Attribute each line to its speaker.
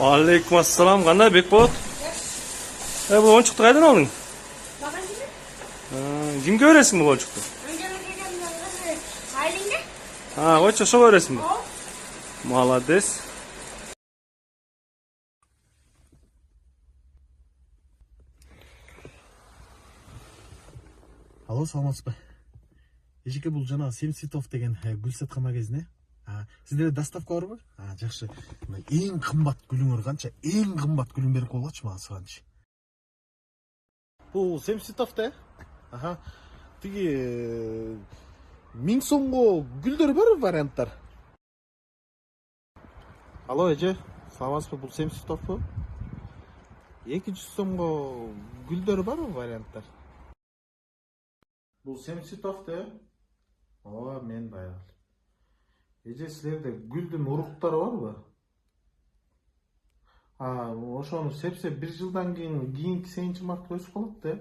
Speaker 1: Алейкум ассалам. Кандай Бекболот? Бул ойынчукту кайдан алдың? Кимге бересиң бул ойынчукту? Койчу, ошого бересиңби? Молодец.
Speaker 2: Алло, саламатсызбы? Эжеке, бул жана 7 цветов деген гүл саткан магазин. Сиздерде доставка барбы? Жакшы. Эң кымбат гүлүңөр канча? Эң кымбат гүлүн берип койгулачы мага сыранчы. Бул 7 цветов да? Тиги 1000 сомго гүлдөр бар варианттар? Алло, эже, саламатсызбы? Бул 7 цветовбу? 200 сомго гүлдөр бар варианттар? Бул 7 цветов да? Мен байал. Эже, силерде гүлдүн уруктары барбы? Ошону сепсе 1 жылдан кийин кийинки сеинчи март өсүп калат да.